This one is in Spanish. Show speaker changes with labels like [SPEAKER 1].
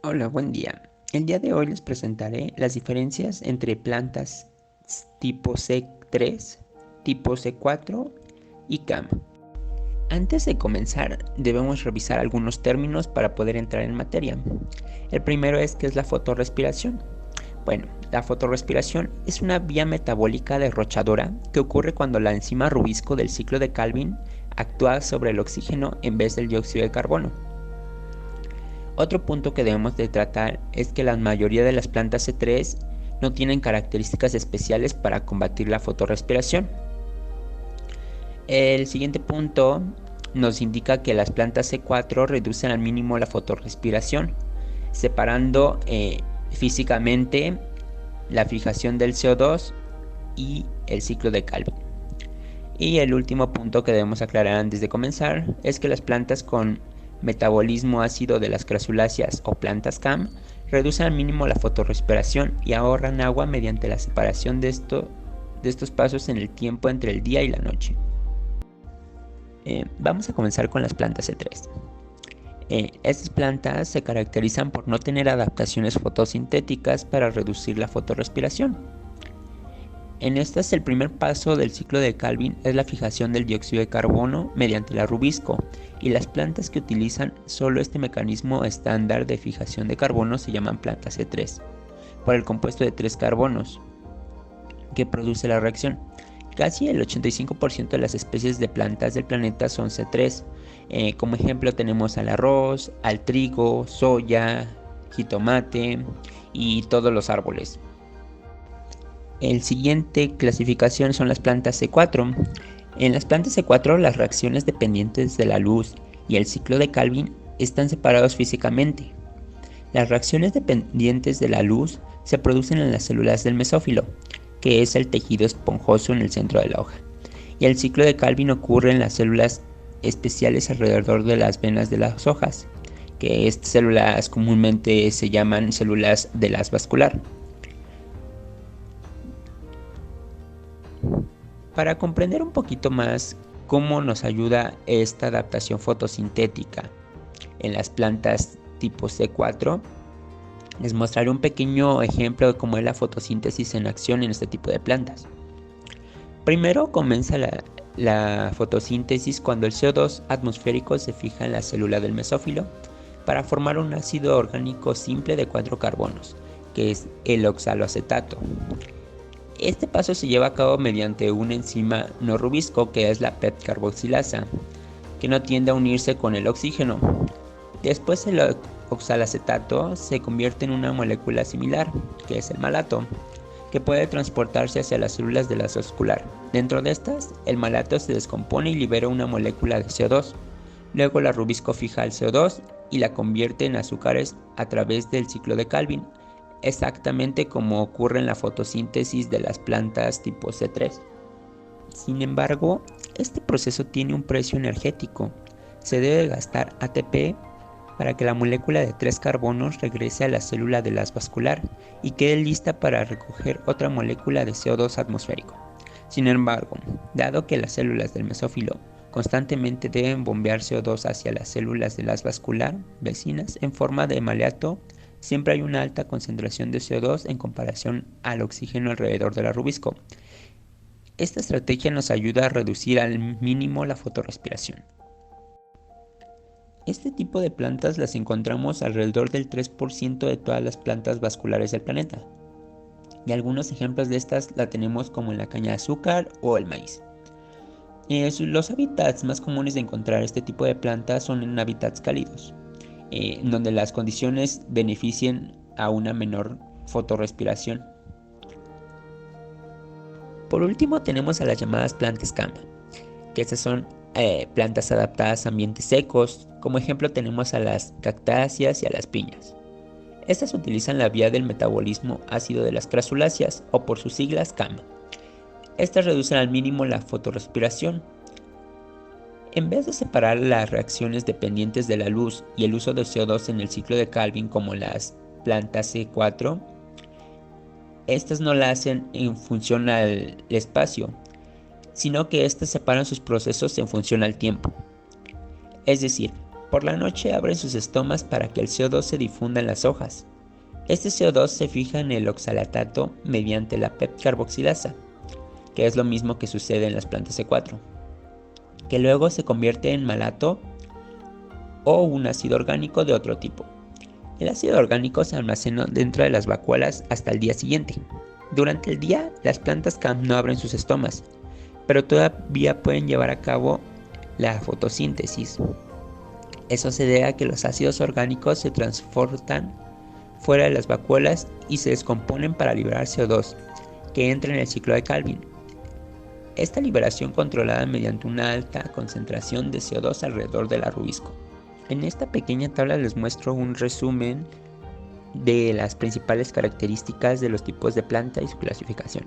[SPEAKER 1] Hola, buen día. El día de hoy les presentaré las diferencias entre plantas tipo C3, tipo C4 y CAM. Antes de comenzar, debemos revisar algunos términos para poder entrar en materia. El primero es ¿qué es la fotorrespiración? Bueno, la fotorrespiración es una vía metabólica derrochadora que ocurre cuando la enzima rubisco del ciclo de Calvin actúa sobre el oxígeno en vez del dióxido de carbono. Otro punto que debemos de tratar es que la mayoría de las plantas C3 no tienen características especiales para combatir la fotorrespiración. El siguiente punto nos indica que las plantas C4 reducen al mínimo la fotorrespiración, separando físicamente la fijación del CO2 y el ciclo de Calvin. Y el último punto que debemos aclarar antes de comenzar es que las plantas con metabolismo ácido de las crasuláceas o plantas CAM reducen al mínimo la fotorrespiración y ahorran agua mediante la separación de estos pasos en el tiempo entre el día y la noche. Vamos a comenzar con las plantas C3. Estas plantas se caracterizan por no tener adaptaciones fotosintéticas para reducir la fotorrespiración. En estas, el primer paso del ciclo de Calvin es la fijación del dióxido de carbono mediante la rubisco, y las plantas que utilizan solo este mecanismo estándar de fijación de carbono se llaman plantas C3, por el compuesto de 3 carbonos que produce la reacción. Casi el 85% de las especies de plantas del planeta son C3. Como ejemplo tenemos al arroz, al trigo, soya, jitomate y todos los árboles. El siguiente clasificación son las plantas C4. En las plantas C4 las reacciones dependientes de la luz y el ciclo de Calvin están separados físicamente. Las reacciones dependientes de la luz se producen en las células del mesófilo, que es el tejido esponjoso en el centro de la hoja, y el ciclo de Calvin ocurre en las células especiales alrededor de las venas de las hojas, que estas células comúnmente se llaman células del haz vascular. Para comprender un poquito más cómo nos ayuda esta adaptación fotosintética en las plantas tipo C4, les mostraré un pequeño ejemplo de cómo es la fotosíntesis en acción en este tipo de plantas. Primero comienza la fotosíntesis cuando el CO2 atmosférico se fija en la célula del mesófilo para formar un ácido orgánico simple de 4 carbonos, que es el oxaloacetato. Este paso se lleva a cabo mediante una enzima no rubisco, que es la PET-carboxilasa, que no tiende a unirse con el oxígeno. Después el oxalacetato se convierte en una molécula similar, que es el malato, que puede transportarse hacia las células del haz vascular. Dentro de estas, el malato se descompone y libera una molécula de CO2. Luego la rubisco fija el CO2 y la convierte en azúcares a través del ciclo de Calvin, exactamente como ocurre en la fotosíntesis de las plantas tipo C3. Sin embargo, este proceso tiene un precio energético. Se debe gastar ATP para que la molécula de 3 carbonos regrese a la célula del haz vascular y quede lista para recoger otra molécula de CO2 atmosférico. Sin embargo, dado que las células del mesófilo constantemente deben bombear CO2 hacia las células del haz vascular vecinas en forma de malato, siempre hay una alta concentración de CO2 en comparación al oxígeno alrededor de la rubisco. Esta estrategia nos ayuda a reducir al mínimo la fotorrespiración. Este tipo de plantas las encontramos alrededor del 3% de todas las plantas vasculares del planeta. Y algunos ejemplos de estas la tenemos como en la caña de azúcar o el maíz. Los hábitats más comunes de encontrar este tipo de plantas son en hábitats cálidos, donde las condiciones beneficien a una menor fotorrespiración. Por último tenemos a las llamadas plantas CAM, que estas son plantas adaptadas a ambientes secos. Como ejemplo tenemos a las cactáceas y a las piñas. Estas utilizan la vía del metabolismo ácido de las crasuláceas, o por sus siglas CAM. Estas reducen al mínimo la fotorrespiración. En vez de separar las reacciones dependientes de la luz y el uso de CO2 en el ciclo de Calvin como las plantas C4, estas no la hacen en función al espacio, sino que estas separan sus procesos en función al tiempo. Es decir, Por la noche abren sus estomas para que el CO2 se difunda en las hojas. Este CO2 se fija en el oxalatato mediante la PEP-carboxilasa, que es lo mismo que sucede en las plantas C4, que luego se convierte en malato o un ácido orgánico de otro tipo. El ácido orgánico se almacena dentro de las vacuolas hasta el día siguiente. Durante el día, las plantas CAM no abren sus estomas, pero todavía pueden llevar a cabo la fotosíntesis. Eso se debe a que los ácidos orgánicos se transportan fuera de las vacuolas y se descomponen para liberar CO2, que entra en el ciclo de Calvin. Esta liberación controlada mediante una alta concentración de CO2 alrededor del arrubisco. En esta pequeña tabla les muestro un resumen de las principales características de los tipos de planta y su clasificación.